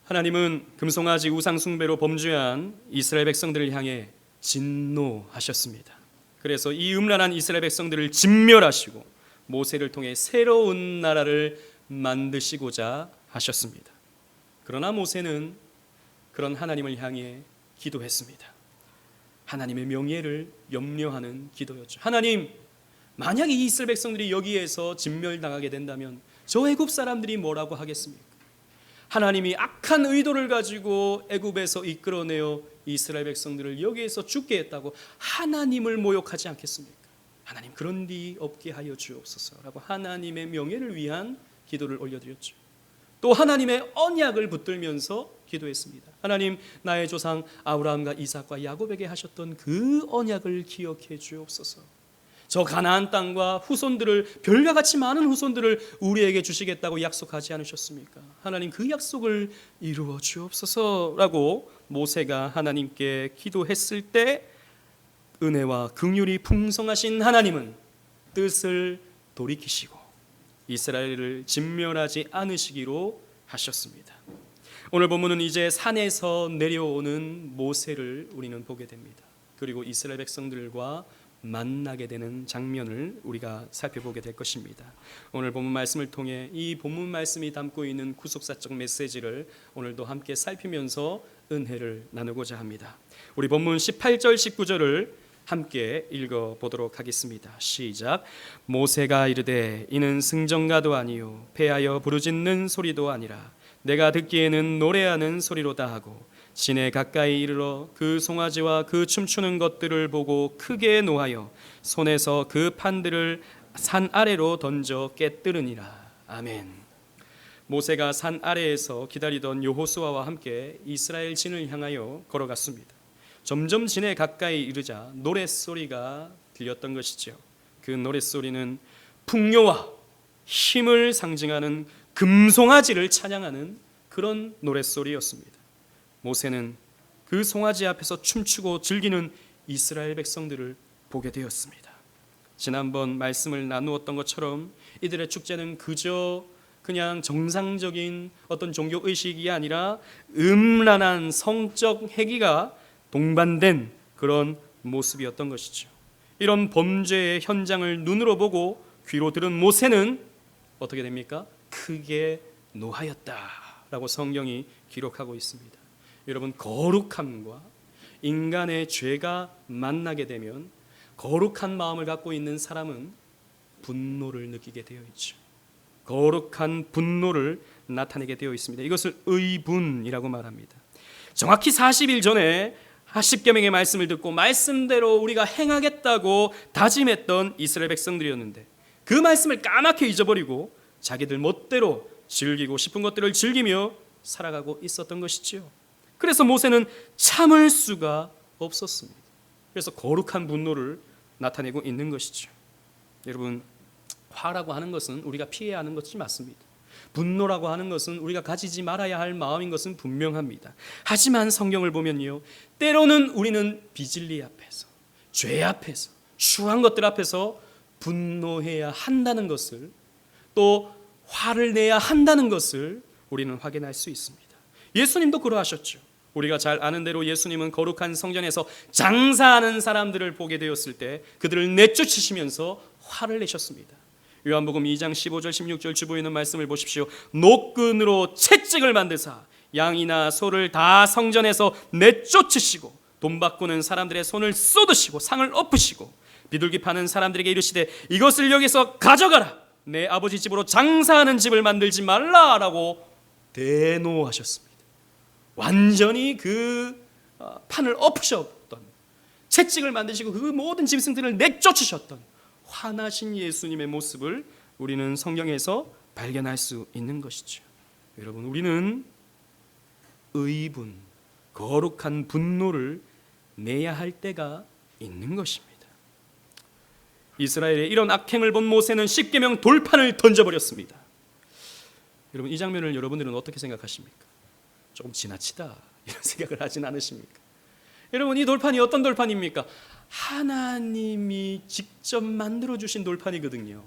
하나님은 금송아지 우상 숭배로 범죄한 이스라엘 백성들을 향해 진노하셨습니다. 그래서 이 음란한 이스라엘 백성들을 진멸하시고 모세를 통해 새로운 나라를 만드시고자 하셨습니다. 그러나 모세는 그런 하나님을 향해 기도했습니다. 하나님의 명예를 염려하는 기도였죠. 하나님, 만약 이 이스라엘 백성들이 여기에서 진멸당하게 된다면 저 애굽 사람들이 뭐라고 하겠습니까? 하나님이 악한 의도를 가지고 애굽에서 이끌어내어 이스라엘 백성들을 여기에서 죽게 했다고 하나님을 모욕하지 않겠습니까? 하나님, 그런 리 없게 하여 주옵소서라고 하나님의 명예를 위한 기도를 올려드렸죠. 또 하나님의 언약을 붙들면서 기도했습니다. 하나님, 나의 조상 아브라함과 이삭과 야곱에게 하셨던 그 언약을 기억해 주옵소서. 저 가나안 땅과 후손들을, 별과 같이 많은 후손들을 우리에게 주시겠다고 약속하지 않으셨습니까? 하나님, 그 약속을 이루어 주옵소서라고 모세가 하나님께 기도했을 때 은혜와 긍휼이 풍성하신 하나님은 뜻을 돌이키시고 이스라엘을 진멸하지 않으시기로 하셨습니다. 오늘 본문은 이제 산에서 내려오는 모세를 우리는 보게 됩니다. 그리고 이스라엘 백성들과 만나게 되는 장면을 우리가 살펴보게 될 것입니다. 오늘 본문 말씀을 통해 이 본문 말씀이 담고 있는 구속사적 메시지를 오늘도 함께 살피면서 은혜를 나누고자 합니다. 우리 본문 18절 19절을 함께 읽어보도록 하겠습니다. 시작. 모세가 이르되 이는 승전가도 아니요 패하여 부르짖는 소리도 아니라 내가 듣기에는 노래하는 소리로다 하고 진에 가까이 이르러 그 송아지와 그 춤추는 것들을 보고 크게 노하여 손에서 그 판들을 산 아래로 던져 깨뜨리니라. 아멘. 모세가 산 아래에서 기다리던 여호수아와 함께 이스라엘 진을 향하여 걸어갔습니다. 점점 진에 가까이 이르자 노랫소리가 들렸던 것이죠. 그 노랫소리는 풍요와 힘을 상징하는 금송아지를 찬양하는 그런 노랫소리였습니다. 모세는 그 송아지 앞에서 춤추고 즐기는 이스라엘 백성들을 보게 되었습니다. 지난번 말씀을 나누었던 것처럼 이들의 축제는 그냥 정상적인 어떤 종교 의식이 아니라 음란한 성적 행위가 동반된 그런 모습이었던 것이죠. 이런 범죄의 현장을 눈으로 보고 귀로 들은 모세는 어떻게 됩니까? 크게 노하였다라고 성경이 기록하고 있습니다. 여러분, 거룩함과 인간의 죄가 만나게 되면 거룩한 마음을 갖고 있는 사람은 분노를 느끼게 되어 있죠. 거룩한 분노를 나타내게 되어 있습니다. 이것을 의분이라고 말합니다. 정확히 40일 전에 십계명의 말씀을 듣고 말씀대로 우리가 행하겠다고 다짐했던 이스라엘 백성들이었는데 그 말씀을 까맣게 잊어버리고 자기들 멋대로 즐기고 싶은 것들을 즐기며 살아가고 있었던 것이지요. 그래서 모세는 참을 수가 없었습니다. 그래서 거룩한 분노를 나타내고 있는 것이죠. 여러분, 화라고 하는 것은 우리가 피해야 하는 것이 맞습니다. 분노라고 하는 것은 우리가 가지지 말아야 할 마음인 것은 분명합니다. 하지만 성경을 보면요, 때로는 우리는 비진리 앞에서, 죄 앞에서, 추한 것들 앞에서 분노해야 한다는 것을, 또 화를 내야 한다는 것을 우리는 확인할 수 있습니다. 예수님도 그러하셨죠. 우리가 잘 아는 대로 예수님은 거룩한 성전에서 장사하는 사람들을 보게 되었을 때 그들을 내쫓으시면서 화를 내셨습니다. 요한복음 2장 15절 16절 주보에 있는 말씀을 보십시오. 노끈으로 채찍을 만드사 양이나 소를 다 성전에서 내쫓으시고 돈 바꾸는 사람들의 손을 쏟으시고 상을 엎으시고 비둘기 파는 사람들에게 이르시되 이것을 여기서 가져가라. 내 아버지 집으로 장사하는 집을 만들지 말라라고 대노하셨습니다. 완전히 그 판을 엎으셨던, 채찍을 만드시고 그 모든 짐승들을 내쫓으셨던 화나신 예수님의 모습을 우리는 성경에서 발견할 수 있는 것이죠. 여러분, 우리는 의분, 거룩한 분노를 내야 할 때가 있는 것입니다. 이스라엘의 이런 악행을 본 모세는 십계명 돌판을 던져버렸습니다. 여러분, 이 장면을 여러분들은 어떻게 생각하십니까? 조금 지나치다 이런 생각을 하진 않으십니까? 여러분, 이 돌판이 어떤 돌판입니까? 하나님이 직접 만들어주신 돌판이거든요.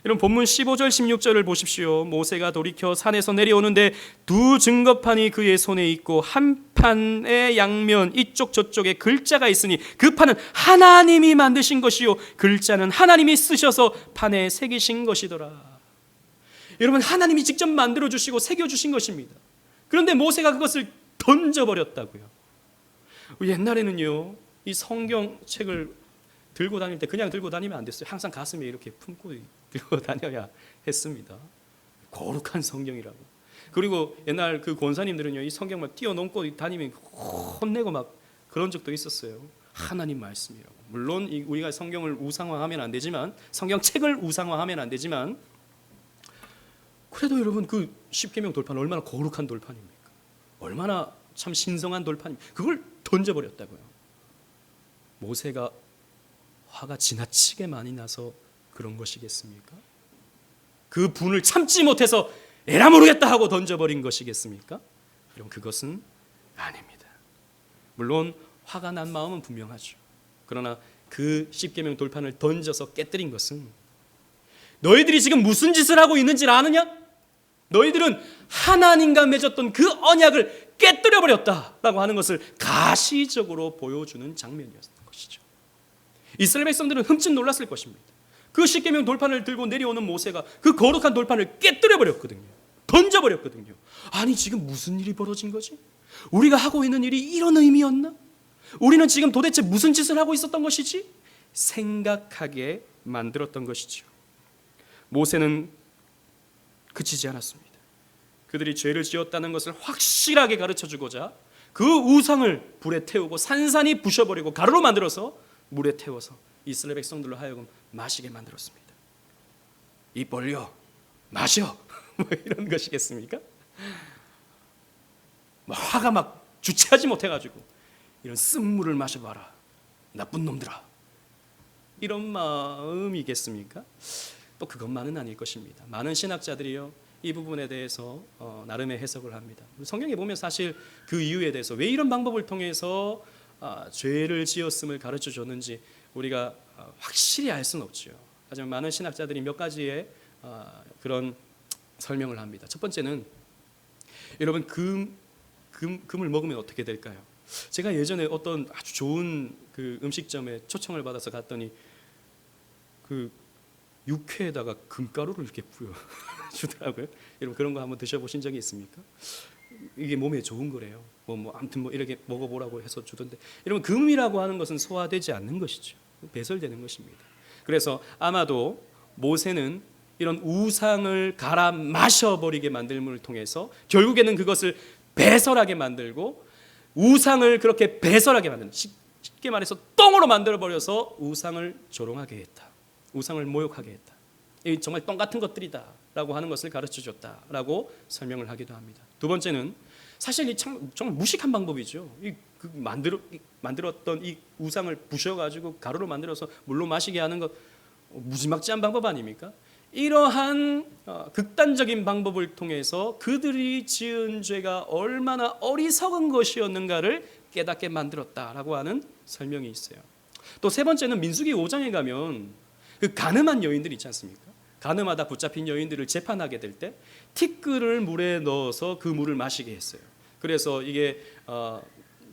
이런 본문 15절 16절을 보십시오. 모세가 돌이켜 산에서 내려오는데 두 증거판이 그의 손에 있고 한 판의 양면 이쪽 저쪽에 글자가 있으니 그 판은 하나님이 만드신 것이요 글자는 하나님이 쓰셔서 판에 새기신 것이더라. 여러분, 하나님이 직접 만들어 주시고 새겨 주신 것입니다. 그런데 모세가 그것을 던져버렸다고요. 옛날에는요, 이 성경책을 들고 다닐 때 그냥 들고 다니면 안 됐어요. 항상 가슴에 이렇게 품고 들고 다녀야 했습니다. 거룩한 성경이라고. 그리고 옛날 그 권사님들은요, 이 성경 막 뛰어넘고 다니면 혼내고 막 그런 적도 있었어요. 하나님 말씀이라고. 물론 우리가 성경을 우상화하면 안 되지만, 성경책을 우상화하면 안 되지만, 그래도 여러분 그 십계명 돌판 얼마나 거룩한 돌판입니까? 얼마나 참 신성한 돌판입니까? 그걸 던져버렸다고요. 모세가 화가 지나치게 많이 나서 그런 것이겠습니까? 그 분을 참지 못해서 에라 모르겠다 하고 던져버린 것이겠습니까? 여러분, 그것은 아닙니다. 물론 화가 난 마음은 분명하죠. 그러나 그 십계명 돌판을 던져서 깨뜨린 것은 너희들이 지금 무슨 짓을 하고 있는지를 아느냐? 너희들은 하나님과 맺었던 그 언약을 깨뜨려버렸다라고 하는 것을 가시적으로 보여주는 장면이었던 것이죠. 이스라엘 백성들은 흠칫 놀랐을 것입니다. 그 십계명 돌판을 들고 내려오는 모세가 그 거룩한 돌판을 깨뜨려버렸거든요. 던져버렸거든요. 아니, 지금 무슨 일이 벌어진 거지? 우리가 하고 있는 일이 이런 의미였나? 우리는 지금 도대체 무슨 짓을 하고 있었던 것이지? 생각하게 만들었던 것이죠. 모세는 그치지 않았습니다. 그들이 죄를 지었다는 것을 확실하게 가르쳐주고자 그 우상을 불에 태우고 산산이 부셔버리고 가루로 만들어서 물에 태워서 이스라엘 백성들로 하여금 마시게 만들었습니다. 입 벌려 마셔 뭐 이런 것이겠습니까? 화가 막 주체하지 못해가지고 이런 쓴물을 마셔봐라 나쁜 놈들아, 이런 마음이겠습니까? 또 그것만은 아닐 것입니다. 많은 신학자들이요, 이 부분에 대해서 나름의 해석을 합니다. 성경에 보면 사실 그 이유에 대해서 왜 이런 방법을 통해서 죄를 지었음을 가르쳐 줬는지 우리가 확실히 알 수는 없죠. 하지만 많은 신학자들이 몇 가지의 그런 설명을 합니다. 첫 번째는 여러분 금을 먹으면 어떻게 될까요? 제가 예전에 어떤 아주 좋은 그 음식점에 초청을 받아서 갔더니 그 육회에다가 금가루를 이렇게 뿌려 주더라고요. 여러분 그런 거 한번 드셔보신 적이 있습니까? 이게 몸에 좋은 거래요. 아무튼 이렇게 먹어보라고 해서 주던데, 여러분 금이라고 하는 것은 소화되지 않는 것이죠. 배설되는 것입니다. 그래서 아마도 모세는 이런 우상을 갈아 마셔버리게 만들음을 통해서 결국에는 그것을 배설하게 만들고 우상을 그렇게 배설하게 만드는, 쉽게 말해서 똥으로 만들어버려서 우상을 조롱하게 했다. 우상을 모욕하게 했다. 이 정말 똥 같은 것들이다 라고 하는 것을 가르쳐줬다라고 설명을 하기도 합니다. 두 번째는 사실 이 정말 무식한 방법이죠. 만들었던 이 우상을 부셔가지고 가루로 만들어서 물로 마시게 하는 것, 무지막지한 방법 아닙니까? 이러한 극단적인 방법을 통해서 그들이 지은 죄가 얼마나 어리석은 것이었는가를 깨닫게 만들었다라고 하는 설명이 있어요. 또 세 번째는 민수기 5장에 가면 그 가늠한 여인들 있지 않습니까? 가늠하다 붙잡힌 여인들을 재판하게 될 때 티끌을 물에 넣어서 그 물을 마시게 했어요. 그래서 이게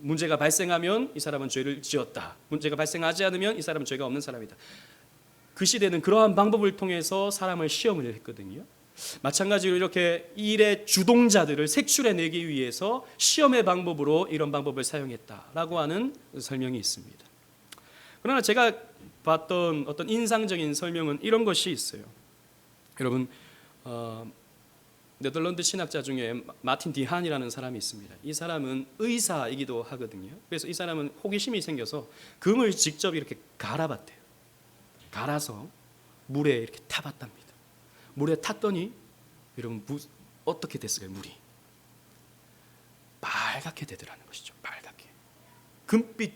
문제가 발생하면 이 사람은 죄를 지었다, 문제가 발생하지 않으면 이 사람은 죄가 없는 사람이다. 그 시대는 그러한 방법을 통해서 사람을 시험을 했거든요. 마찬가지로 이렇게 일의 주동자들을 색출해내기 위해서 시험의 방법으로 이런 방법을 사용했다라고 하는 설명이 있습니다. 그러나 제가 봤던 어떤 인상적인 설명은 이런 것이 있어요. 여러분, 네덜란드 신학자 중에 마틴 디한이라는 사람이 있습니다. 이 사람은 의사이기도 하거든요. 그래서 이 사람은 호기심이 생겨서 금을 직접 이렇게 갈아봤대요. 갈아서 물에 이렇게 타봤답니다. 물에 탔더니 여러분 어떻게 됐을까요? 물이 빨갛게 되더라는 것이죠. 빨갛게 금빛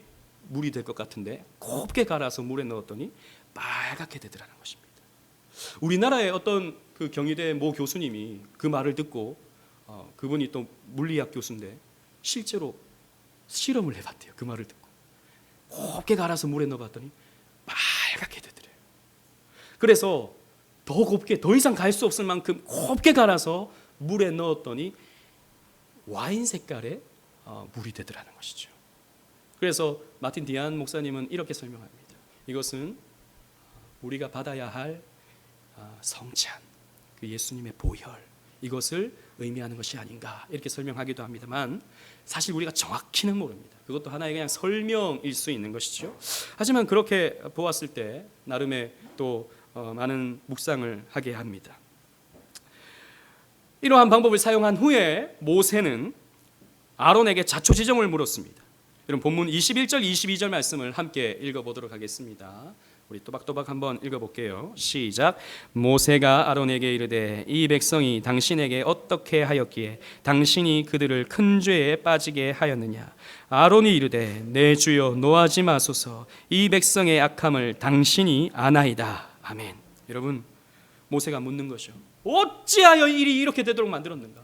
물이 될 것 같은데 곱게 갈아서 물에 넣었더니 빨갛게 되더라는 것입니다. 우리나라의 어떤 그 경희대 모 교수님이 그 말을 듣고 그분이 또 물리학 교수인데 실제로 실험을 해봤대요. 그 말을 듣고 곱게 갈아서 물에 넣어봤더니 빨갛게 되더래요. 그래서 더 곱게, 더 이상 갈 수 없을 만큼 곱게 갈아서 물에 넣었더니 와인 색깔의 물이 되더라는 것이죠. 그래서 마틴 디안 목사님은 이렇게 설명합니다. 이것은 우리가 받아야 할 성찬, 그 예수님의 보혈, 이것을 의미하는 것이 아닌가 이렇게 설명하기도 합니다만, 사실 우리가 정확히는 모릅니다. 그것도 하나의 그냥 설명일 수 있는 것이죠. 하지만 그렇게 보았을 때 나름의 또 많은 묵상을 하게 합니다. 이러한 방법을 사용한 후에 모세는 아론에게 자초지종을 물었습니다. 여러분 본문 21절 22절 말씀을 함께 읽어보도록 하겠습니다. 우리 또박또박 한번 읽어볼게요. 시작. 모세가 아론에게 이르되 이 백성이 당신에게 어떻게 하였기에 당신이 그들을 큰 죄에 빠지게 하였느냐. 아론이 이르되 내 주여 노하지 마소서. 이 백성의 악함을 당신이 아나이다. 아멘. 여러분 모세가 묻는 것이요, 어찌하여 일이 이렇게 되도록 만들었는가?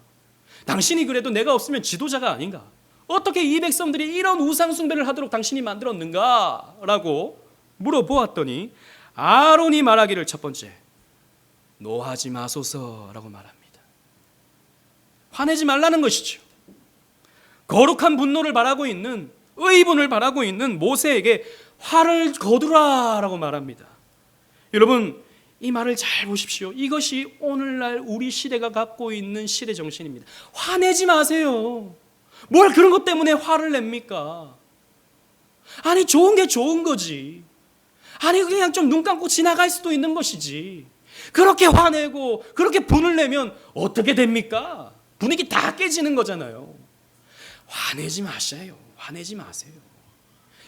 당신이 그래도 내가 없으면 지도자가 아닌가? 어떻게 이 백성들이 이런 우상 숭배를 하도록 당신이 만들었는가? 라고 물어보았더니 아론이 말하기를 첫 번째, 노하지 마소서라고 말합니다. 화내지 말라는 것이죠. 거룩한 분노를 바라고 있는, 의분을 바라고 있는 모세에게 화를 거두라라고 말합니다. 여러분 이 말을 잘 보십시오. 이것이 오늘날 우리 시대가 갖고 있는 시대 정신입니다. 화내지 마세요. 뭘 그런 것 때문에 화를 냅니까? 아니 좋은 게 좋은 거지. 아니 그냥 좀 눈 감고 지나갈 수도 있는 것이지. 그렇게 화내고 그렇게 분을 내면 어떻게 됩니까? 분위기 다 깨지는 거잖아요. 화내지 마세요. 화내지 마세요.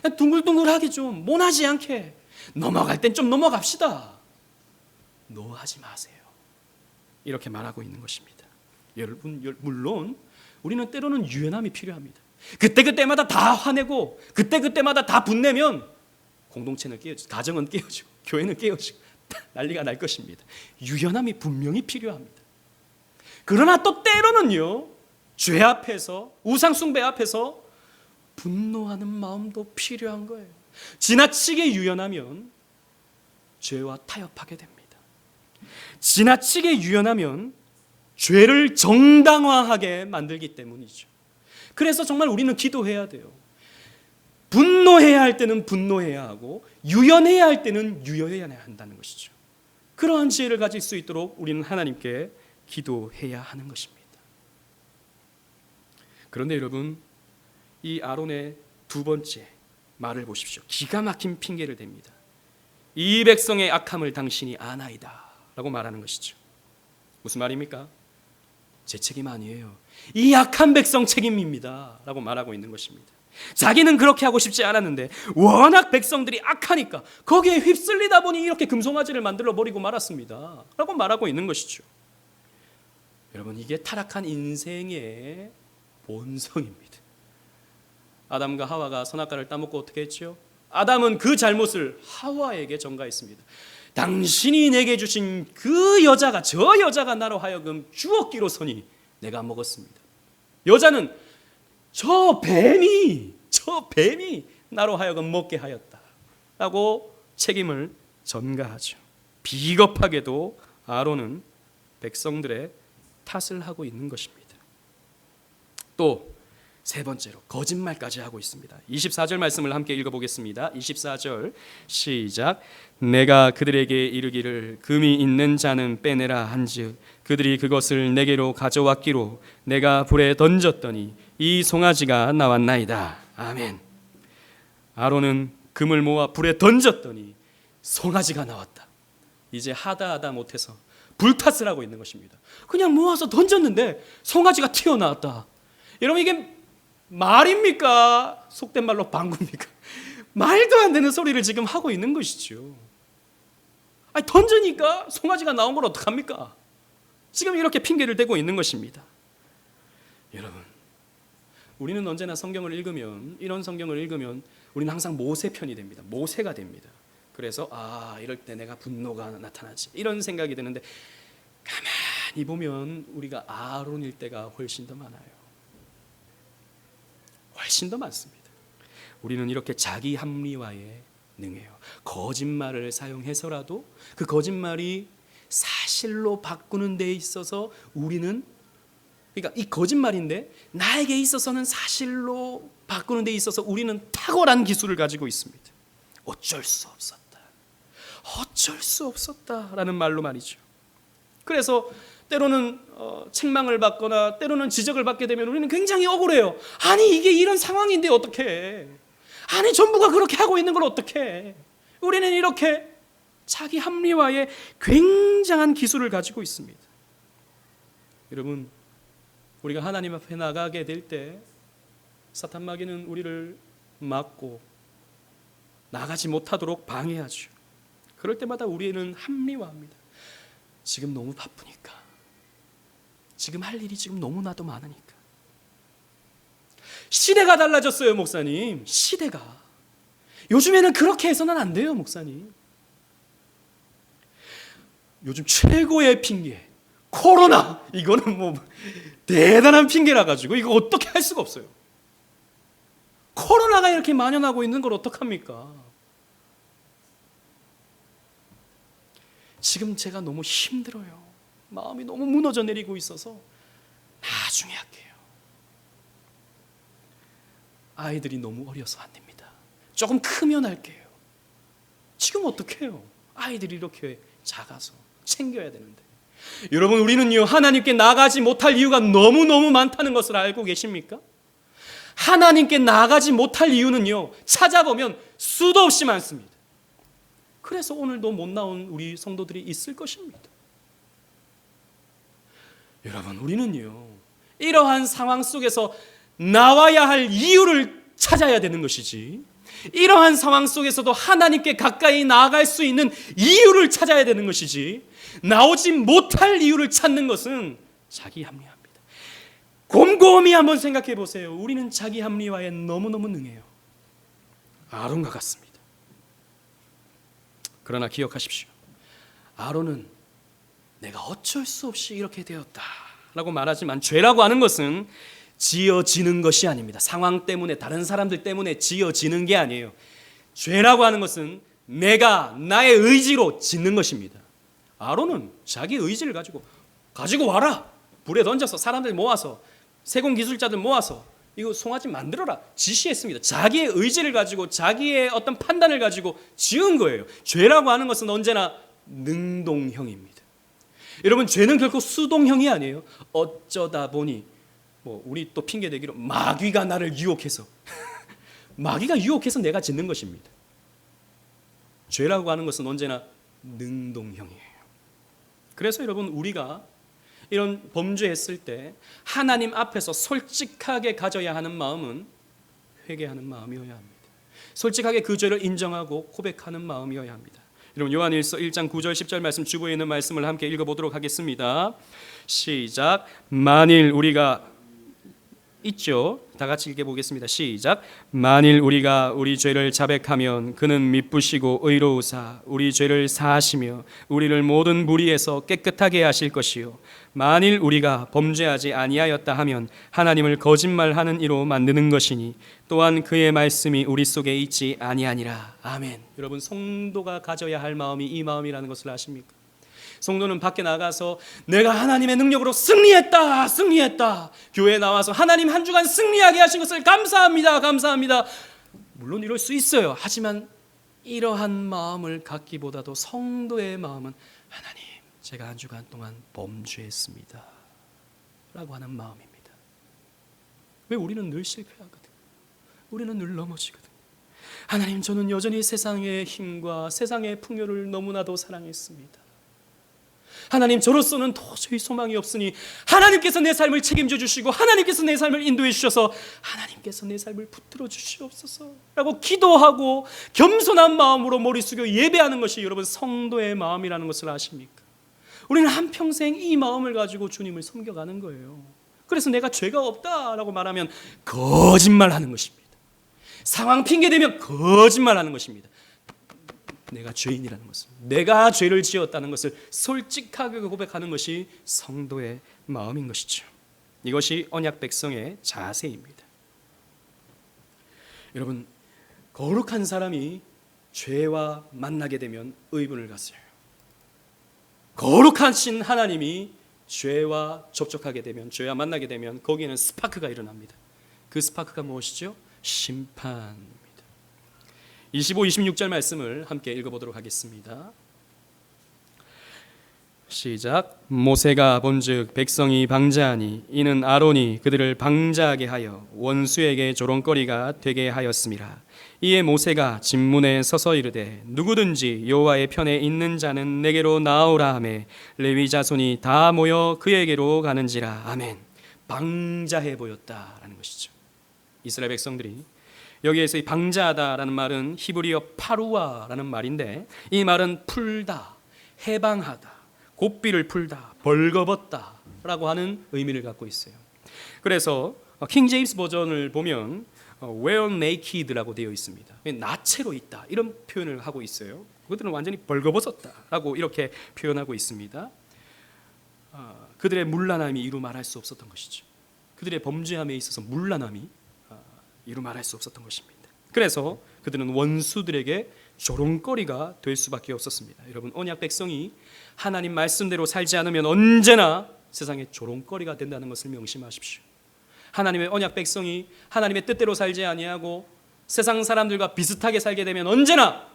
그냥 둥글둥글하게 좀 모나지 않게 넘어갈 땐 좀 넘어갑시다. 노하지 마세요. 이렇게 말하고 있는 것입니다. 여러분 물론 우리는 때로는 유연함이 필요합니다. 그때마다 다 화내고 그때마다 다 분내면 공동체는 깨어지고 가정은 깨어지고 교회는 깨어지고 난리가 날 것입니다. 유연함이 분명히 필요합니다. 그러나 또 때로는요, 죄 앞에서, 우상 숭배 앞에서 분노하는 마음도 필요한 거예요. 지나치게 유연하면 죄와 타협하게 됩니다. 지나치게 유연하면 죄를 정당화하게 만들기 때문이죠. 그래서 정말 우리는 기도해야 돼요. 분노해야 할 때는 분노해야 하고 유연해야 할 때는 유연해야 한다는 것이죠. 그러한 지혜를 가질 수 있도록 우리는 하나님께 기도해야 하는 것입니다. 그런데 여러분, 이 아론의 두 번째 말을 보십시오. 기가 막힌 핑계를 댑니다. 이 백성의 악함을 당신이 아나이다 라고 말하는 것이죠. 무슨 말입니까? 제 책임 아니에요. 이 악한 백성 책임입니다 라고 말하고 있는 것입니다. 자기는 그렇게 하고 싶지 않았는데 워낙 백성들이 악하니까 거기에 휩쓸리다 보니 이렇게 금송아지를 만들어 버리고 말았습니다 라고 말하고 있는 것이죠. 여러분, 이게 타락한 인생의 본성입니다. 아담과 하와가 선악과를 따먹고 어떻게 했죠? 아담은 그 잘못을 하와에게 전가했습니다. 당신이 내게 주신 그 여자가, 저 여자가 나로 하여금 주었기로서니 내가 먹었습니다. 여자는 저 뱀이 나로 하여금 먹게 하였다 라고 책임을 전가하죠. 비겁하게도 아론은 백성들의 탓을 하고 있는 것입니다. 또 세 번째로 거짓말까지 하고 있습니다. 24절 말씀을 함께 읽어보겠습니다. 24절 시작. 내가 그들에게 이르기를 금이 있는 자는 빼내라 한즉 그들이 그것을 내게로 가져왔기로 내가 불에 던졌더니 이 송아지가 나왔나이다. 아멘. 아론은 금을 모아 불에 던졌더니 송아지가 나왔다. 이제 하다 못해서 불탓을 하고 있는 것입니다. 그냥 모아서 던졌는데 송아지가 튀어나왔다. 여러분, 이게 말입니까? 속된 말로 방구입니까? 말도 안 되는 소리를 지금 하고 있는 것이죠. 아니, 던지니까 송아지가 나온 걸 어떡합니까? 지금 이렇게 핑계를 대고 있는 것입니다. 여러분, 우리는 언제나 성경을 읽으면, 이런 성경을 읽으면 우리는 항상 모세 편이 됩니다. 모세가 됩니다. 그래서 이럴 때 내가 분노가 나타나지, 이런 생각이 드는데 가만히 보면 우리가 아론일 때가 훨씬 더 많아요. 훨씬 더 많습니다. 우리는 이렇게 자기 합리화에 능해요. 거짓말을 사용해서라도 그 거짓말이 사실로 바꾸는 데 있어서 우리는, 그러니까 이 거짓말인데 나에게 있어서는 사실로 바꾸는 데 있어서 우리는 탁월한 기술을 가지고 있습니다. 어쩔 수 없었다. 어쩔 수 없었다라는 말로 말이죠. 그래서 때로는 책망을 받거나 때로는 지적을 받게 되면 우리는 굉장히 억울해요. 아니 이게 이런 상황인데 어떡해. 아니 전부가 그렇게 하고 있는 걸 어떡해. 우리는 이렇게 자기 합리화에 굉장한 기술을 가지고 있습니다. 여러분, 우리가 하나님 앞에 나가게 될 때 사탄 마귀는 우리를 막고 나가지 못하도록 방해하죠. 그럴 때마다 우리는 합리화합니다. 지금 너무 바쁘니까, 지금 할 일이 지금 너무나도 많으니까. 시대가 달라졌어요, 목사님. 시대가. 요즘에는 그렇게 해서는 안 돼요, 목사님. 요즘 최고의 핑계, 코로나. 이거는 뭐 대단한 핑계라 가지고 이거 어떻게 할 수가 없어요. 코로나가 이렇게 만연하고 있는 걸 어떡합니까? 지금 제가 너무 힘들어요. 마음이 너무 무너져 내리고 있어서 나중에 할게요. 아이들이 너무 어려서 안 됩니다. 조금 크면 할게요. 지금 어떡해요? 아이들이 이렇게 작아서 챙겨야 되는데. 여러분, 우리는요 하나님께 나가지 못할 이유가 너무너무 많다는 것을 알고 계십니까? 하나님께 나가지 못할 이유는요 찾아보면 수도 없이 많습니다. 그래서 오늘도 못 나온 우리 성도들이 있을 것입니다. 여러분, 우리는요 이러한 상황 속에서 나와야 할 이유를 찾아야 되는 것이지, 이러한 상황 속에서도 하나님께 가까이 나아갈 수 있는 이유를 찾아야 되는 것이지, 나오지 못할 이유를 찾는 것은 자기 합리화입니다. 곰곰이 한번 생각해 보세요. 우리는 자기 합리화에 너무너무 능해요. 아론과 같습니다. 그러나 기억하십시오. 아론은 내가 어쩔 수 없이 이렇게 되었다라고 말하지만 죄라고 하는 것은 지어지는 것이 아닙니다. 상황 때문에, 다른 사람들 때문에 지어지는 게 아니에요. 죄라고 하는 것은 내가 나의 의지로 짓는 것입니다. 아론은 자기 의지를 가지고 와라. 불에 던져서 사람들 모아서, 세공 기술자들 모아서 이거 송아지 만들어라 지시했습니다. 자기의 의지를 가지고 자기의 어떤 판단을 가지고 지은 거예요. 죄라고 하는 것은 언제나 능동형입니다. 여러분, 죄는 결코 수동형이 아니에요. 어쩌다 보니, 우리 또 핑계대기로 마귀가 나를 유혹해서 마귀가 유혹해서 내가 짓는 것입니다. 죄라고 하는 것은 언제나 능동형이에요. 그래서 여러분, 우리가 이런 범죄했을 때 하나님 앞에서 솔직하게 가져야 하는 마음은 회개하는 마음이어야 합니다. 솔직하게 그 죄를 인정하고 고백하는 마음이어야 합니다. 여러분, 요한일서 1장 9절 10절 말씀, 주보에 있는 말씀을 함께 읽어보도록 하겠습니다. 시작. 만일 우리가 있죠. 다 같이 읽어보겠습니다. 시작. 만일 우리가 우리 죄를 자백하면 그는 미쁘시고 의로우사 우리 죄를 사하시며 우리를 모든 불의에서 깨끗하게 하실 것이요 만일 우리가 범죄하지 아니하였다 하면 하나님을 거짓말하는 이로 만드는 것이니 또한 그의 말씀이 우리 속에 있지 아니하니라. 아멘. 여러분, 성도가 가져야 할 마음이 이 마음이라는 것을 아십니까? 성도는 밖에 나가서 내가 하나님의 능력으로 승리했다. 교회에 나와서 하나님 한 주간 승리하게 하신 것을 감사합니다. 물론 이럴 수 있어요. 하지만 이러한 마음을 갖기보다도 성도의 마음은 하나님, 제가 한 주간 동안 범죄했습니다 라고 하는 마음입니다. 왜? 우리는 늘 실패하거든. 우리는 늘 넘어지거든. 하나님, 저는 여전히 세상의 힘과 세상의 풍요를 너무나도 사랑했습니다. 하나님, 저로서는 도저히 소망이 없으니 하나님께서 내 삶을 책임져 주시고 하나님께서 내 삶을 인도해 주셔서 하나님께서 내 삶을 붙들어 주시옵소서 라고 기도하고 겸손한 마음으로 머리 숙여 예배하는 것이 여러분 성도의 마음이라는 것을 아십니까? 우리는 한평생 이 마음을 가지고 주님을 섬겨가는 거예요. 그래서 내가 죄가 없다라고 말하면 거짓말하는 것입니다. 상황 핑계대면 거짓말하는 것입니다. 내가 죄인이라는 것을, 내가 죄를 지었다는 것을 솔직하게 고백하는 것이 성도의 마음인 것이죠. 이것이 언약 백성의 자세입니다. 여러분, 거룩한 사람이 죄와 만나게 되면 의분을 갖어요. 거룩하신 하나님이 죄와 접촉하게 되면, 죄와 만나게 되면 거기에는 스파크가 일어납니다. 그 스파크가 무엇이죠? 심판입니다. 25, 26절 말씀을 함께 읽어보도록 하겠습니다. 시작. 모세가 본즉 백성이 방자하니 이는 아론이 그들을 방자하게 하여 원수에게 조롱거리가 되게 하였음이라. 이에 모세가 진문에 서서 이르되 누구든지 여호와의 편에 있는 자는 내게로 나오라 하매 레위 자손이 다 모여 그에게로 가는지라. 아멘. 방자해 보였다라는 것이죠. 이스라엘 백성들이 여기에서 이 방자하다라는 말은 히브리어 파루아라는 말인데, 이 말은 풀다, 해방하다, 고삐를 풀다, 벌거벗다라고 하는 의미를 갖고 있어요. 그래서 킹 제임스 버전을 보면 were naked라고 되어 있습니다. 나체로 있다 이런 표현을 하고 있어요. 그들은 완전히 벌거벗었다라고 이렇게 표현하고 있습니다. 그들의 문란함이 이루 말할 수 없었던 것이죠. 그들의 범죄함에 있어서 문란함이 이루 말할 수 없었던 것입니다. 그래서 그들은 원수들에게 조롱거리가 될 수밖에 없었습니다. 여러분, 언약 백성이 하나님 말씀대로 살지 않으면 언제나 세상에 조롱거리가 된다는 것을 명심하십시오. 하나님의 언약 백성이 하나님의 뜻대로 살지 아니하고 세상 사람들과 비슷하게 살게 되면 언제나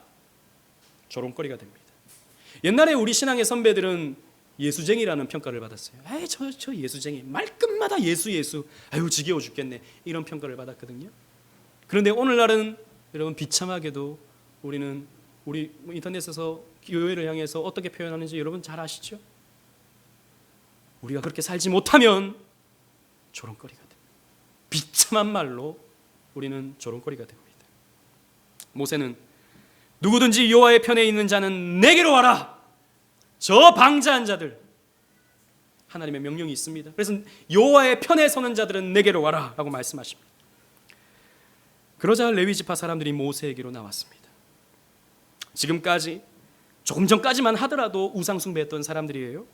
조롱거리가 됩니다. 옛날에 우리 신앙의 선배들은 예수쟁이라는 평가를 받았어요. 에이, 저 예수쟁이, 말끝마다 예수, 아유 지겨워 죽겠네, 이런 평가를 받았거든요. 그런데 오늘날은 여러분 비참하게도 우리는 우리 인터넷에서 교회를 향해서 어떻게 표현하는지 여러분 잘 아시죠? 우리가 그렇게 살지 못하면 조롱거리가 됩니다. 비참한 말로 우리는 조롱거리가 됩니다. 모세는 누구든지 여호와의 편에 있는 자는 내게로 와라, 저 방자한 자들, 하나님의 명령이 있습니다. 그래서 여호와의 편에 서는 자들은 내게로 와라 라고 말씀하십니다. 그러자 레위 지파 사람들이 모세에게로 나왔습니다. 지금까지 조금 전까지만 하더라도 우상 숭배했던 사람들이에요.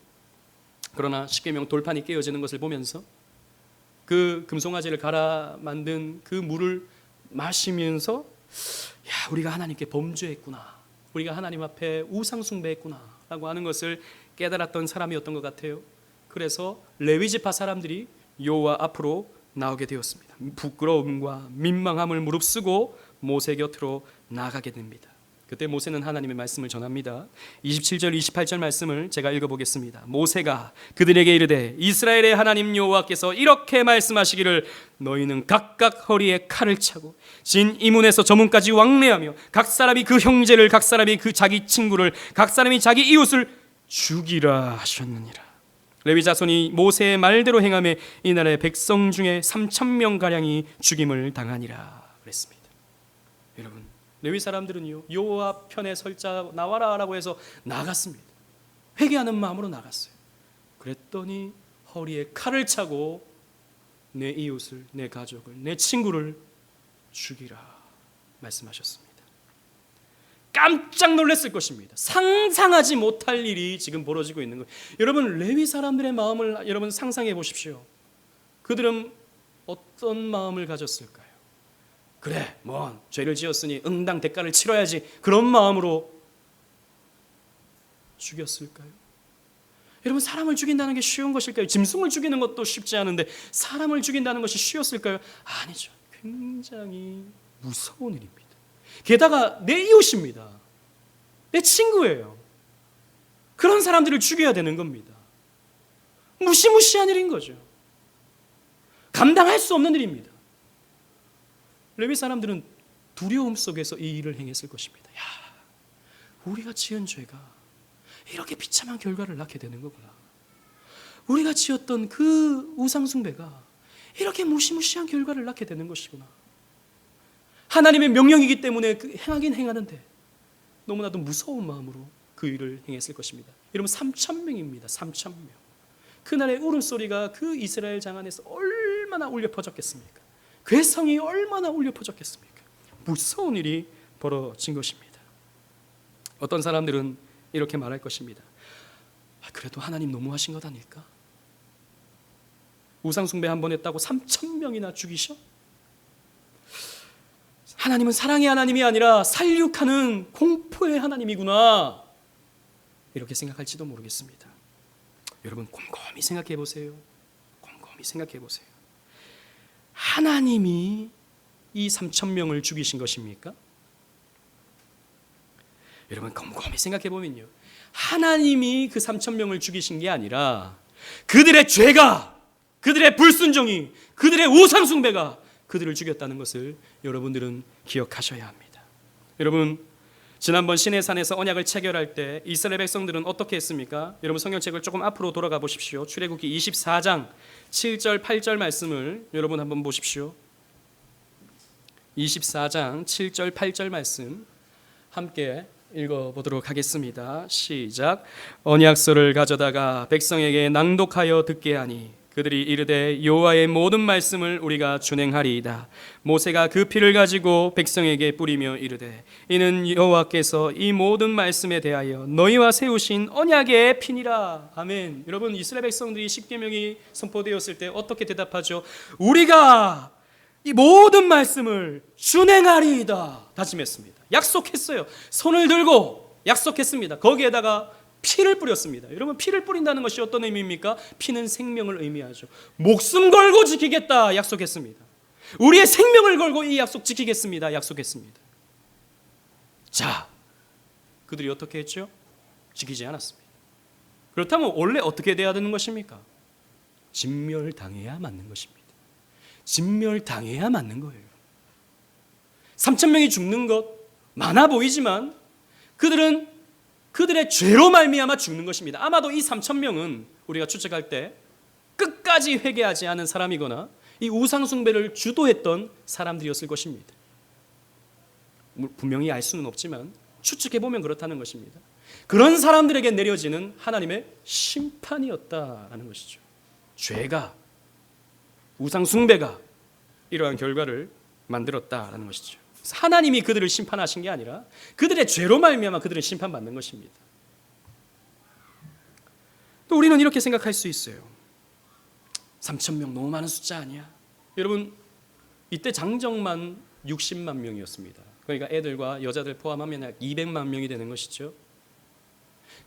그러나 십계명 돌판이 깨어지는 것을 보면서 그 금송아지를 갈아 만든 그 물을 마시면서 야, 우리가 하나님께 범죄했구나, 우리가 하나님 앞에 우상 숭배했구나 라고 하는 것을 깨달았던 사람이었던 것 같아요. 그래서 레위 지파 사람들이 여호와 앞으로 나오게 되었습니다. 부끄러움과 민망함을 무릅쓰고 모세 곁으로 나아가게 됩니다. 그때 모세는 하나님의 말씀을 전합니다. 27절 28절 말씀을 제가 읽어보겠습니다. 모세가 그들에게 이르되 이스라엘의 하나님 여호와께서 이렇게 말씀하시기를 너희는 각각 허리에 칼을 차고 진 이문에서 저문까지 왕래하며 각 사람이 그 형제를, 각 사람이 그 자기 친구를, 각 사람이 자기 이웃을 죽이라 하셨느니라. 레위 자손이 모세의 말대로 행하며 이날의 백성 중에 3,000명 가량이 죽임을 당하니라 그랬습니다. 여러분, 레위 사람들은요, 여호와 편에 설자 나와라라고 해서 나갔습니다. 회개하는 마음으로 나갔어요. 그랬더니 허리에 칼을 차고 내 이웃을, 내 가족을, 내 친구를 죽이라 말씀하셨습니다. 깜짝 놀랐을 것입니다. 상상하지 못할 일이 지금 벌어지고 있는 거예요. 여러분, 레위 사람들의 마음을 여러분 상상해 보십시오. 그들은 어떤 마음을 가졌을까요? 그래, 뭐 죄를 지었으니 응당 대가를 치러야지, 그런 마음으로 죽였을까요? 여러분, 사람을 죽인다는 게 쉬운 것일까요? 짐승을 죽이는 것도 쉽지 않은데 사람을 죽인다는 것이 쉬웠을까요? 아니죠. 굉장히 무서운 일입니다. 게다가 내 이웃입니다. 내 친구예요. 그런 사람들을 죽여야 되는 겁니다. 무시무시한 일인 거죠. 감당할 수 없는 일입니다. 레위 사람들은 두려움 속에서 이 일을 행했을 것입니다. 야, 우리가 지은 죄가 이렇게 비참한 결과를 낳게 되는 거구나. 우리가 지었던 그 우상 숭배가 이렇게 무시무시한 결과를 낳게 되는 것이구나. 하나님의 명령이기 때문에 행하긴 행하는데 너무나도 무서운 마음으로 그 일을 행했을 것입니다. 여러분, 3,000명입니다. 3,000명. 그날의 울음소리가 그 이스라엘 장안에서 얼마나 울려 퍼졌겠습니까? 괴성이 얼마나 울려 퍼졌겠습니까? 무서운 일이 벌어진 것입니다. 어떤 사람들은 이렇게 말할 것입니다. 그래도 하나님 너무하신 것 아닐까? 우상 숭배 한 번 했다고 3,000명이나 죽이셔? 하나님은 사랑의 하나님이 아니라 살육하는 공포의 하나님이구나. 이렇게 생각할지도 모르겠습니다. 여러분 곰곰이 생각해 보세요. 곰곰이 생각해 보세요. 하나님이 이 3,000명을 죽이신 것입니까? 여러분 곰곰이 생각해 보면요, 하나님이 그 3,000명을 죽이신 게 아니라 그들의 죄가, 그들의 불순종이, 그들의 우상 숭배가 그들을 죽였다는 것을 여러분들은 기억하셔야 합니다. 여러분 지난번 시내산에서 언약을 체결할 때 이스라엘 백성들은 어떻게 했습니까? 여러분 성경책을 조금 앞으로 돌아가 보십시오. 출애굽기 24장 7절 8절 말씀을 여러분 한번 보십시오. 24장 7절 8절 말씀 함께 읽어보도록 하겠습니다. 시작. 언약서를 가져다가 백성에게 낭독하여 듣게 하니 그들이 이르되 여호와의 모든 말씀을 우리가 준행하리이다. 모세가 그 피를 가지고 백성에게 뿌리며 이르되 이는 여호와께서 이 모든 말씀에 대하여 너희와 세우신 언약의 피니라. 아멘. 여러분 이스라엘 백성들이 십계명이 선포되었을 때 어떻게 대답하죠? 우리가 이 모든 말씀을 준행하리이다 다짐했습니다. 약속했어요. 손을 들고 약속했습니다. 거기에다가 피를 뿌렸습니다. 여러분 피를 뿌린다는 것이 어떤 의미입니까? 피는 생명을 의미하죠. 목숨 걸고 지키겠다 약속했습니다. 우리의 생명을 걸고 이 약속 지키겠습니다 약속했습니다. 자, 그들이 어떻게 했죠? 지키지 않았습니다. 그렇다면 원래 어떻게 돼야 되는 것입니까? 진멸당해야 맞는 것입니다. 진멸당해야 맞는 거예요. 3,000명이 죽는 것 많아 보이지만 그들은 그들의 죄로 말미암아 죽는 것입니다. 아마도 이 3,000명은 우리가 추측할 때 끝까지 회개하지 않은 사람이거나 이 우상 숭배를 주도했던 사람들이었을 것입니다. 분명히 알 수는 없지만 추측해 보면 그렇다는 것입니다. 그런 사람들에게 내려지는 하나님의 심판이었다라는 것이죠. 죄가, 우상 숭배가 이러한 결과를 만들었다라는 것이죠. 하나님이 그들을 심판하신 게 아니라 그들의 죄로 말미암아 그들은 심판받는 것입니다. 또 우리는 이렇게 생각할 수 있어요. 3,000명 너무 많은 숫자 아니야? 여러분 이때 장정만 60만 명이었습니다. 그러니까 애들과 여자들 포함하면 약 200만 명이 되는 것이죠.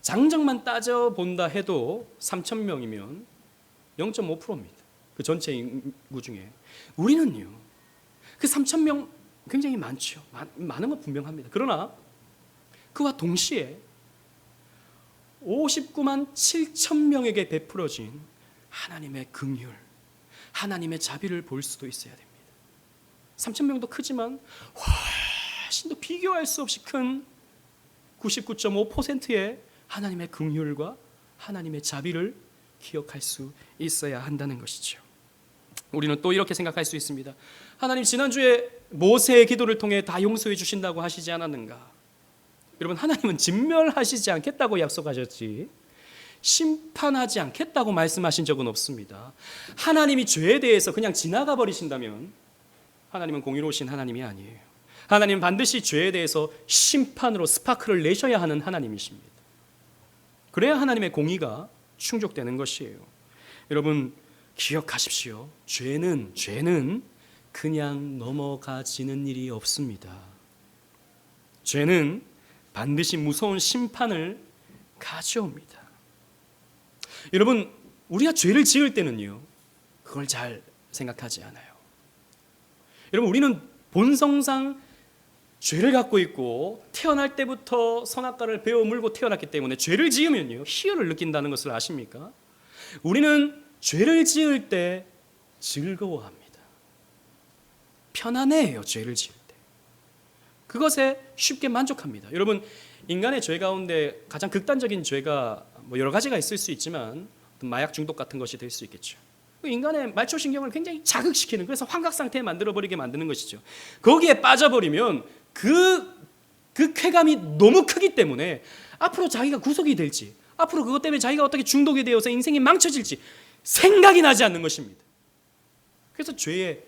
장정만 따져본다 해도 3,000명이면 0.5%입니다. 그 전체 인구 중에. 우리는요 그 3,000명 굉장히 많죠. 많은 건 분명합니다. 그러나 그와 동시에 59만 7천 명에게 베풀어진 하나님의 긍휼, 하나님의 자비를 볼 수도 있어야 됩니다. 3,000명도 크지만 훨씬 더 비교할 수 없이 큰 99.5%의 하나님의 긍휼과 하나님의 자비를 기억할 수 있어야 한다는 것이죠. 우리는 또 이렇게 생각할 수 있습니다. 하나님 지난주에 모세의 기도를 통해 다 용서해 주신다고 하시지 않았는가? 여러분 하나님은 진멸하시지 않겠다고 약속하셨지 심판하지 않겠다고 말씀하신 적은 없습니다. 하나님이 죄에 대해서 그냥 지나가 버리신다면 하나님은 공의로우신 하나님이 아니에요. 하나님은 반드시 죄에 대해서 심판으로 스파크를 내셔야 하는 하나님이십니다. 그래야 하나님의 공의가 충족되는 것이에요. 여러분 기억하십시오. 죄는 그냥 넘어가지는 일이 없습니다. 죄는 반드시 무서운 심판을 가져옵니다. 여러분 우리가 죄를 지을 때는요 그걸 잘 생각하지 않아요. 여러분 우리는 본성상 죄를 갖고 있고 태어날 때부터 선악과를 베어 물고 태어났기 때문에 죄를 지으면요 희열을 느낀다는 것을 아십니까? 우리는 죄를 지을 때 즐거워합니다. 편안해요. 죄를 지을 때 그것에 쉽게 만족합니다. 여러분 인간의 죄 가운데 가장 극단적인 죄가 여러 가지가 있을 수 있지만 마약 중독 같은 것이 될 수 있겠죠. 인간의 말초신경을 굉장히 자극시키는, 그래서 환각 상태에 만들어버리게 만드는 것이죠. 거기에 빠져버리면 그 쾌감이 너무 크기 때문에 앞으로 자기가 구속이 될지, 앞으로 그것 때문에 자기가 어떻게 중독이 되어서 인생이 망쳐질지 생각이 나지 않는 것입니다. 그래서 죄에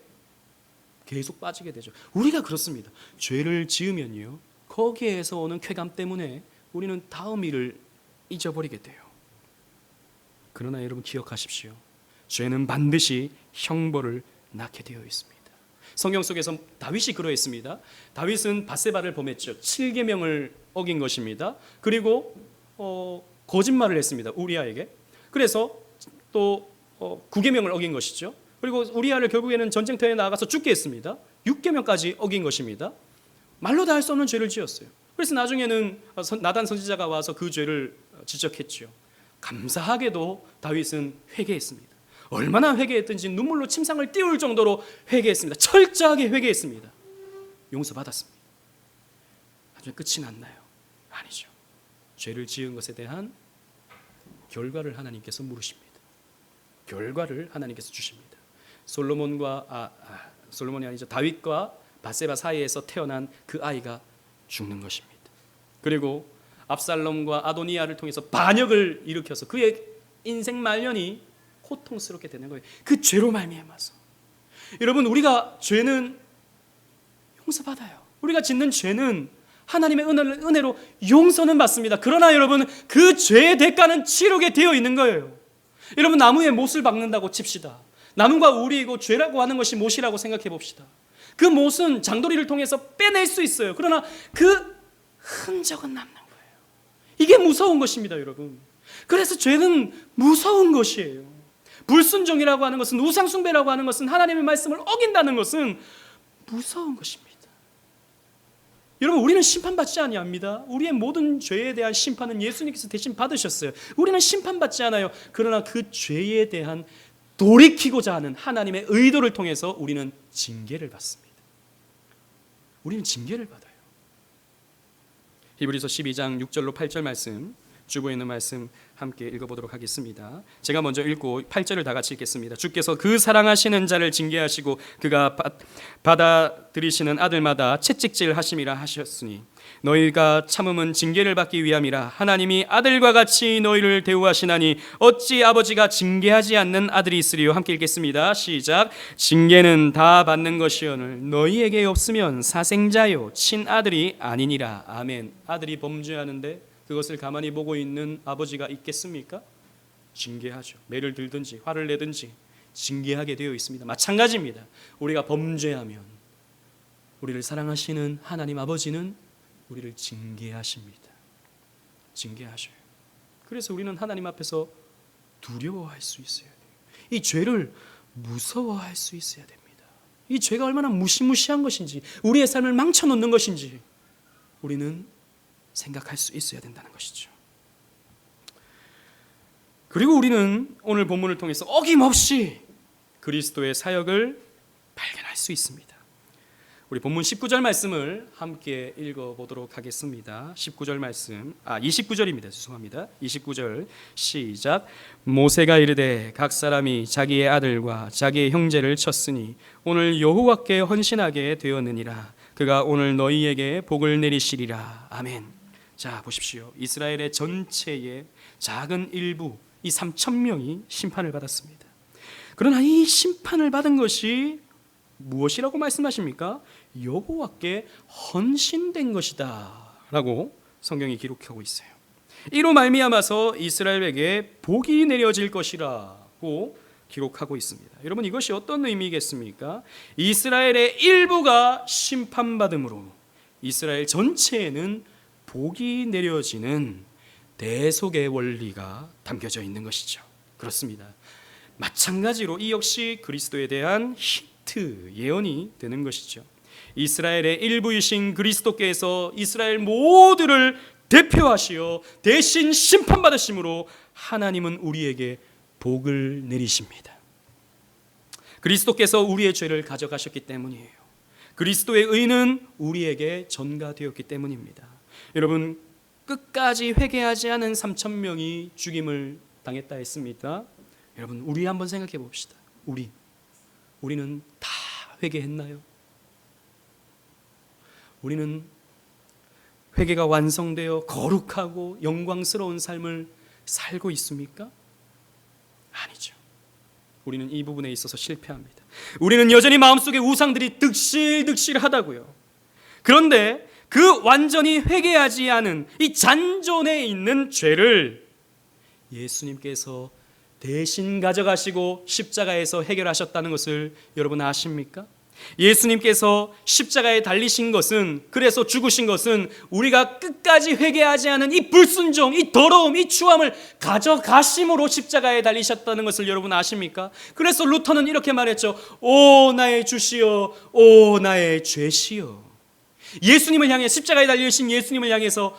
계속 빠지게 되죠. 우리가 그렇습니다. 죄를 지으면요 거기에서 오는 쾌감 때문에 우리는 다음 일을 잊어버리게 돼요. 그러나 여러분 기억하십시오. 죄는 반드시 형벌을 낳게 되어 있습니다. 성경 속에서 다윗이 그러했습니다. 다윗은 밧세바를 범했죠. 7계명을 어긴 것입니다. 그리고 거짓말을 했습니다. 우리아에게. 그래서 또 구계명을 어긴 것이죠. 그리고 우리아를 결국에는 전쟁터에 나가서 죽게 했습니다. 6계명까지 어긴 것입니다. 말로 다 할 수 없는 죄를 지었어요. 그래서 나중에는 나단 선지자가 와서 그 죄를 지적했죠. 감사하게도 다윗은 회개했습니다. 얼마나 회개했든지 눈물로 침상을 띄울 정도로 회개했습니다. 철저하게 회개했습니다. 용서받았습니다. 나중에 끝이 났나요? 아니죠. 죄를 지은 것에 대한 결과를 하나님께서 물으십니다. 결과를 하나님께서 주십니다. 솔로몬이 아니죠. 다윗과 밧세바 사이에서 태어난 그 아이가 죽는 것입니다. 그리고 압살롬과 아도니아를 통해서 반역을 일으켜서 그의 인생 말년이 고통스럽게 되는 거예요. 그 죄로 말미암아서. 여러분, 우리가 죄는 용서받아요. 우리가 짓는 죄는 하나님의 은혜로 용서는 받습니다. 그러나 여러분, 그 죄의 대가는 치르게 되어 있는 거예요. 여러분, 나무에 못을 박는다고 칩시다. 나무가 우리이고 죄라고 하는 것이 못이라고 생각해 봅시다. 그 못은 장도리를 통해서 빼낼 수 있어요. 그러나 그 흔적은 남는 거예요. 이게 무서운 것입니다, 여러분. 그래서 죄는 무서운 것이에요. 불순종이라고 하는 것은, 우상숭배라고 하는 것은, 하나님의 말씀을 어긴다는 것은 무서운 것입니다. 여러분, 우리는 심판받지 아니합니다. 우리의 모든 죄에 대한 심판은 예수님께서 대신 받으셨어요. 우리는 심판받지 않아요. 그러나 그 죄에 대한 돌이키고자 하는 하나님의 의도를 통해서 우리는 징계를 받습니다. 우리는 징계를 받아요. 히브리서 12장 6절로 8절 말씀, 주보에 있는 말씀 함께 읽어보도록 하겠습니다. 제가 먼저 읽고 8절을 다 같이 읽겠습니다. 주께서 그 사랑하시는 자를 징계하시고 그가 받아들이시는 아들마다 채찍질 하심이라 하셨으니 너희가 참음은 징계를 받기 위함이라. 하나님이 아들과 같이 너희를 대우하시나니 어찌 아버지가 징계하지 않는 아들이 있으리요. 함께 읽겠습니다. 시작. 징계는 다 받는 것이오늘 너희에게 없으면 사생자요 친아들이 아니니라. 아멘. 아들이 범죄하는데 그것을 가만히 보고 있는 아버지가 있겠습니까? 징계하죠. 매를 들든지 화를 내든지 징계하게 되어 있습니다. 마찬가지입니다. 우리가 범죄하면 우리를 사랑하시는 하나님 아버지는 우리를 징계하십니다. 징계하셔요. 그래서 우리는 하나님 앞에서 두려워할 수 있어야 돼요. 이 죄를 무서워할 수 있어야 됩니다. 이 죄가 얼마나 무시무시한 것인지, 우리의 삶을 망쳐놓는 것인지 우리는 생각할 수 있어야 된다는 것이죠. 그리고 우리는 오늘 본문을 통해서 어김없이 그리스도의 사역을 발견할 수 있습니다. 우리 본문 19절 말씀을 함께 읽어보도록 하겠습니다. 19절 말씀, 29절입니다. 죄송합니다. 29절 시작. 모세가 이르되 각 사람이 자기의 아들과 자기의 형제를 쳤으니 오늘 여호와께 헌신하게 되었느니라. 그가 오늘 너희에게 복을 내리시리라. 아멘. 자, 보십시오. 이스라엘의 전체의 작은 일부, 이 3,000명이 심판을 받았습니다. 그러나 이 심판을 받은 것이 무엇이라고 말씀하십니까? 여호와께 헌신된 것이다 라고 성경이 기록하고 있어요. 이로 말미암아서 이스라엘에게 복이 내려질 것이라고 기록하고 있습니다. 여러분, 이것이 어떤 의미겠습니까? 이스라엘의 일부가 심판받음으로 이스라엘 전체에는 복이 내려지는 대속의 원리가 담겨져 있는 것이죠. 그렇습니다. 마찬가지로 이 역시 그리스도에 대한 힌트, 예언이 되는 것이죠. 이스라엘의 일부이신 그리스도께서 이스라엘 모두를 대표하시어 대신 심판받으심으로 하나님은 우리에게 복을 내리십니다. 그리스도께서 우리의 죄를 가져가셨기 때문이에요. 그리스도의 의는 우리에게 전가되었기 때문입니다. 여러분, 끝까지 회개하지 않은 3,000명이 죽임을 당했다 했습니다. 여러분, 우리 한번 생각해 봅시다. 우리는 다 회개했나요? 우리는 회개가 완성되어 거룩하고 영광스러운 삶을 살고 있습니까? 아니죠. 우리는 이 부분에 있어서 실패합니다. 우리는 여전히 마음속에 우상들이 득실득실하다고요. 그런데 그 완전히 회개하지 않은 이 잔존에 있는 죄를 예수님께서 대신 가져가시고 십자가에서 해결하셨다는 것을 여러분 아십니까? 예수님께서 십자가에 달리신 것은, 그래서 죽으신 것은 우리가 끝까지 회개하지 않은 이 불순종, 이 더러움, 이 추함을 가져가심으로 십자가에 달리셨다는 것을 여러분 아십니까? 그래서 루터는 이렇게 말했죠. 오 나의 주시여, 오 나의 죄시여. 예수님을 향해, 십자가에 달리신 예수님을 향해서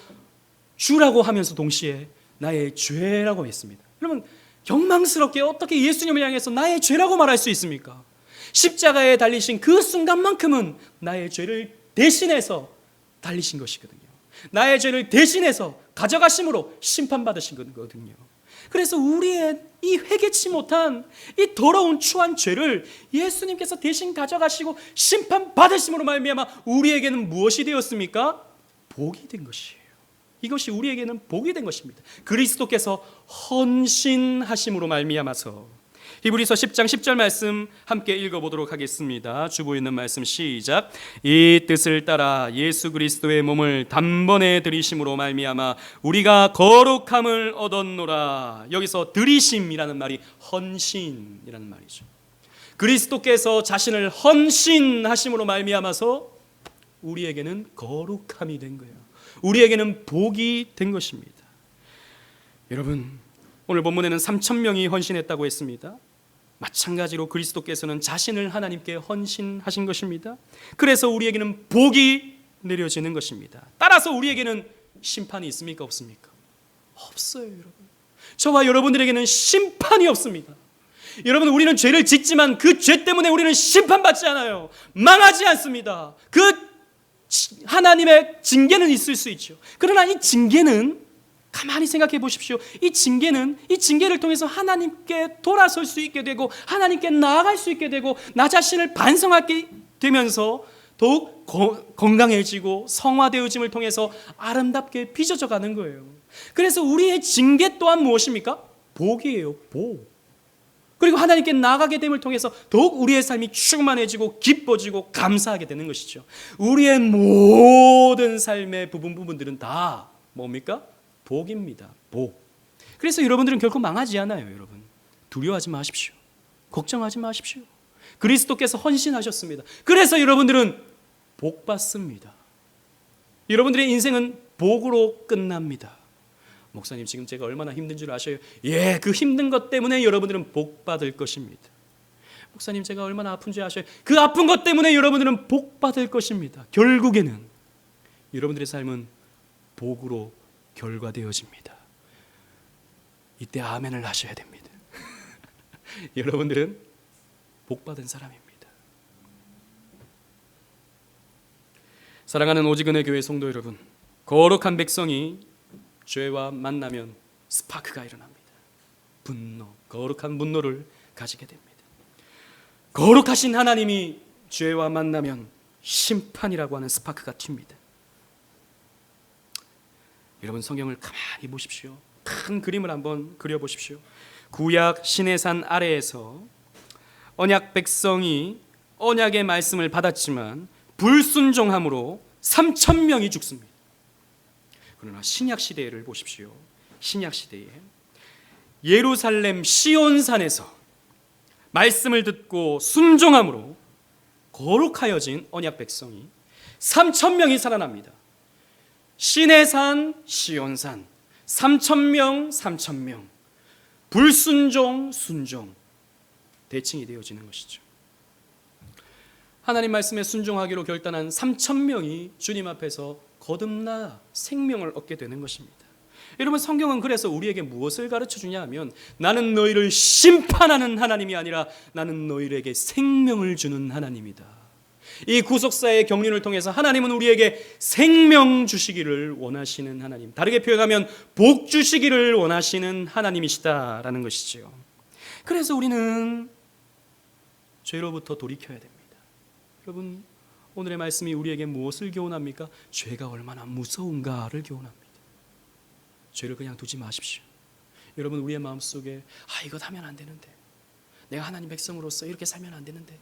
주라고 하면서 동시에 나의 죄라고 했습니다. 여러분, 경망스럽게 어떻게 예수님을 향해서 나의 죄라고 말할 수 있습니까? 십자가에 달리신 그 순간만큼은 나의 죄를 대신해서 달리신 것이거든요. 나의 죄를 대신해서 가져가심으로 심판받으신 거거든요. 그래서 우리의 이 회개치 못한 이 더러운 추한 죄를 예수님께서 대신 가져가시고 심판받으심으로 말미암아 우리에게는 무엇이 되었습니까? 복이 된 것이에요. 이것이 우리에게는 복이 된 것입니다. 그리스도께서 헌신하심으로 말미암아서. 히브리서 10장 10절 말씀 함께 읽어보도록 하겠습니다. 주보 있는 말씀 시작. 이 뜻을 따라 예수 그리스도의 몸을 단번에 들이심으로 말미암아 우리가 거룩함을 얻었노라. 여기서 들이심이라는 말이 헌신이라는 말이죠. 그리스도께서 자신을 헌신하심으로 말미암아서 우리에게는 거룩함이 된 거예요. 우리에게는 복이 된 것입니다. 여러분, 오늘 본문에는 3,000명이 헌신했다고 했습니다. 마찬가지로 그리스도께서는 자신을 하나님께 헌신하신 것입니다. 그래서 우리에게는 복이 내려지는 것입니다. 따라서 우리에게는 심판이 있습니까? 없습니까? 없어요, 여러분. 저와 여러분들에게는 심판이 없습니다. 여러분, 우리는 죄를 짓지만 그 죄 때문에 우리는 심판받지 않아요. 망하지 않습니다. 그 하나님의 징계는 있을 수 있죠. 그러나 이 징계는, 가만히 생각해 보십시오. 이 징계를 통해서 하나님께 돌아설 수 있게 되고 하나님께 나아갈 수 있게 되고 나 자신을 반성하게 되면서 더욱 건강해지고 성화되어짐을 통해서 아름답게 빚어져 가는 거예요. 그래서 우리의 징계 또한 무엇입니까? 복이에요. 복. 그리고 하나님께 나아가게 됨을 통해서 더욱 우리의 삶이 충만해지고 기뻐지고 감사하게 되는 것이죠. 우리의 모든 삶의 부분들은 다 뭡니까? 복입니다. 복. 그래서 여러분들은 결코 망하지 않아요. 여러분, 두려워하지 마십시오. 걱정하지 마십시오. 그리스도께서 헌신하셨습니다. 그래서 여러분들은 복 받습니다. 여러분들의 인생은 복으로 끝납니다. 목사님, 지금 제가 얼마나 힘든 줄 아셔요? 예, 그 힘든 것 때문에 여러분들은 복 받을 것입니다. 목사님, 제가 얼마나 아픈 줄 아셔요? 그 아픈 것 때문에 여러분들은 복 받을 것입니다. 결국에는 여러분들의 삶은 복으로 결과되어집니다. 이때 아멘을 하셔야 됩니다. 여러분들은 복받은 사람입니다. 사랑하는 오직은혜 교회 성도 여러분, 거룩한 백성이 죄와 만나면 스파크가 일어납니다. 분노, 거룩한 분노를 가지게 됩니다. 거룩하신 하나님이 죄와 만나면 심판이라고 하는 스파크가 튑니다. 여러분, 성경을 가만히 보십시오. 큰 그림을 한번 그려보십시오. 구약 시내산 아래에서 언약 백성이 언약의 말씀을 받았지만 불순종함으로 3,000명이 죽습니다. 그러나 신약 시대를 보십시오. 신약 시대에 예루살렘 시온산에서 말씀을 듣고 순종함으로 거룩하여진 언약 백성이 3,000명이 살아납니다. 시내산, 시온산, 3,000명, 3,000명, 불순종, 순종, 대칭이 되어지는 것이죠. 하나님 말씀에 순종하기로 결단한 3,000명이 주님 앞에서 거듭나 생명을 얻게 되는 것입니다. 여러분, 성경은 그래서 우리에게 무엇을 가르쳐 주냐 하면, 나는 너희를 심판하는 하나님이 아니라 나는 너희에게 생명을 주는 하나님이다. 이 구속사의 경륜을 통해서 하나님은 우리에게 생명 주시기를 원하시는 하나님, 다르게 표현하면 복 주시기를 원하시는 하나님이시다라는 것이죠. 그래서 우리는 죄로부터 돌이켜야 됩니다. 여러분, 오늘의 말씀이 우리에게 무엇을 교훈합니까? 죄가 얼마나 무서운가를 교훈합니다. 죄를 그냥 두지 마십시오. 여러분, 우리의 마음속에 이것 하면 안 되는데, 내가 하나님 백성으로서 이렇게 살면 안 되는데,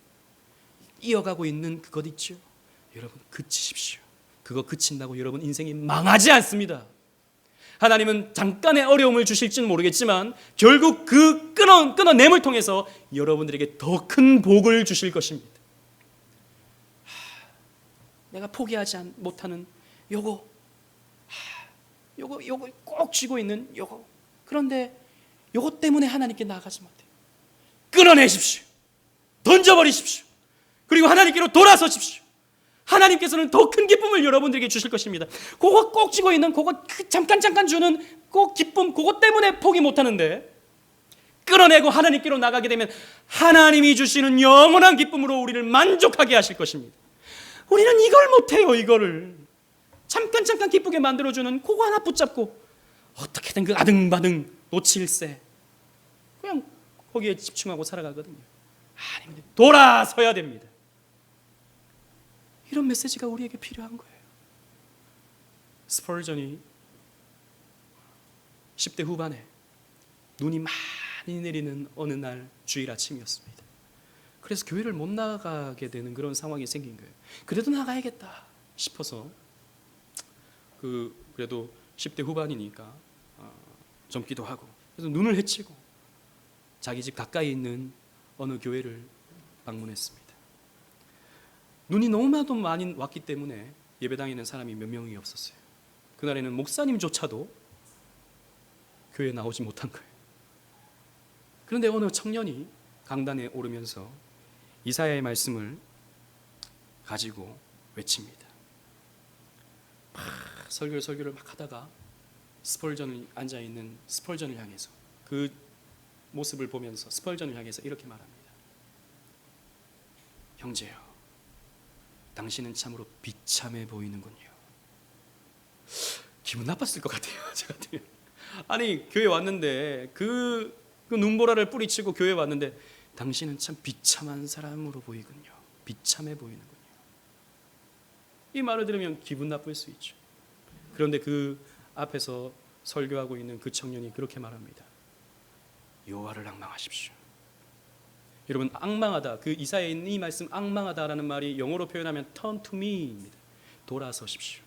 이어가고 있는 그것 있죠. 여러분, 그치십시오. 그거 그친다고 여러분 인생이 망하지 않습니다. 하나님은 잠깐의 어려움을 주실지는 모르겠지만 결국 그 끊어냄을 통해서 여러분들에게 더 큰 복을 주실 것입니다. 내가 포기하지 못하는 요거 꼭 쥐고 있는 요거. 그런데 요거 때문에 하나님께 나아가지 못해요. 끊어내십시오. 던져버리십시오. 그리고 하나님께로 돌아서십시오. 하나님께서는 더 큰 기쁨을 여러분들에게 주실 것입니다. 그거 꼭 쥐고 있는 그거 잠깐 주는 그 기쁨, 그거 때문에 포기 못하는데 끌어내고 하나님께로 나가게 되면 하나님이 주시는 영원한 기쁨으로 우리를 만족하게 하실 것입니다. 우리는 이걸 못해요. 이거를 잠깐 기쁘게 만들어주는 그거 하나 붙잡고 어떻게든 그 아등바등 놓칠세 그냥 거기에 집중하고 살아가거든요. 아닙니다. 돌아서야 됩니다. 이런 메시지가 우리에게 필요한 거예요. 스펄전이 10대 후반에 눈이 많이 내리는 어느 날 주일 아침이었습니다. 그래서 교회를 못 나가게 되는 그런 상황이 생긴 거예요. 그래도 나가야겠다 싶어서 그래도 10대 후반이니까 젊기도 하고 그래서 눈을 헤치고 자기 집 가까이 있는 어느 교회를 방문했습니다. 눈이 너무나도 많이 왔기 때문에 예배당에는 사람이 몇 명이 없었어요. 그날에는 목사님조차도 교회에 나오지 못한 거예요. 그런데 어느 청년이 강단에 오르면서 이사야의 말씀을 가지고 외칩니다. 막 설교를 막 하다가 스펄전이 앉아있는 스펄전을 향해서 그 모습을 보면서 스펄전을 향해서 이렇게 말합니다. 형제여, 당신은 참으로 비참해 보이는군요. 기분 나빴을 것 같아요. 제가 아니 교회 왔는데 그 눈보라를 뿌리치고 교회 왔는데 당신은 참 비참한 사람으로 보이군요. 비참해 보이는군요. 이 말을 들으면 기분 나쁠 수 있죠. 그런데 그 앞에서 설교하고 있는 그 청년이 그렇게 말합니다. 여호와를 앙망하십시오. 여러분, 앙망하다, 그 이사야에 있는 이 말씀 앙망하다라는 말이 영어로 표현하면 turn to me입니다. 돌아서십시오.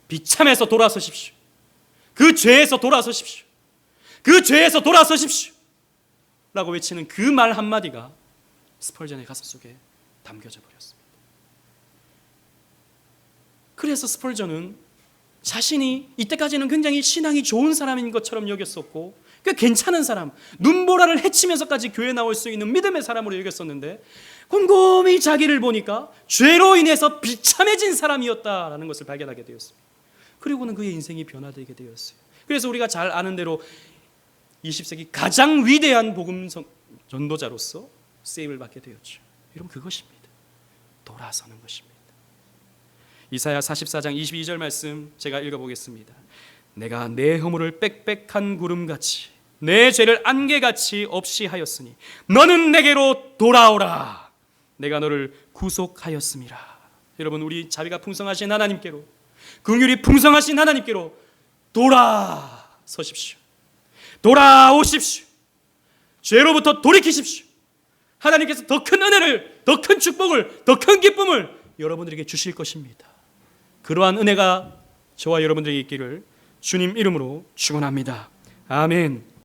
비참해서 돌아서십시오. 그 죄에서 돌아서십시오. 그 죄에서 돌아서십시오 라고 외치는 그 말 한마디가 스펄전의 가슴 속에 담겨져 버렸습니다. 그래서 스펄전은 자신이 이때까지는 굉장히 신앙이 좋은 사람인 것처럼 여겼었고 꽤 괜찮은 사람, 눈보라를 헤치면서까지 교회에 나올 수 있는 믿음의 사람으로 여겼었는데 곰곰이 자기를 보니까 죄로 인해서 비참해진 사람이었다라는 것을 발견하게 되었습니다. 그리고는 그의 인생이 변화되게 되었어요. 그래서 우리가 잘 아는 대로 20세기 가장 위대한 복음 전도자로서 쓰임을 받게 되었죠. 여러분, 그것입니다. 돌아서는 것입니다. 이사야 44장 22절 말씀 제가 읽어보겠습니다. 내가 내 허물을 빽빽한 구름같이 내 죄를 안개같이 없이 하였으니 너는 내게로 돌아오라. 내가 너를 구속하였음이라. 여러분, 우리 자비가 풍성하신 하나님께로, 긍휼이 풍성하신 하나님께로 돌아서십시오. 돌아오십시오. 죄로부터 돌이키십시오. 하나님께서 더 큰 은혜를, 더 큰 축복을, 더 큰 기쁨을 여러분들에게 주실 것입니다. 그러한 은혜가 저와 여러분들에게 있기를 주님 이름으로 축원합니다. 아멘.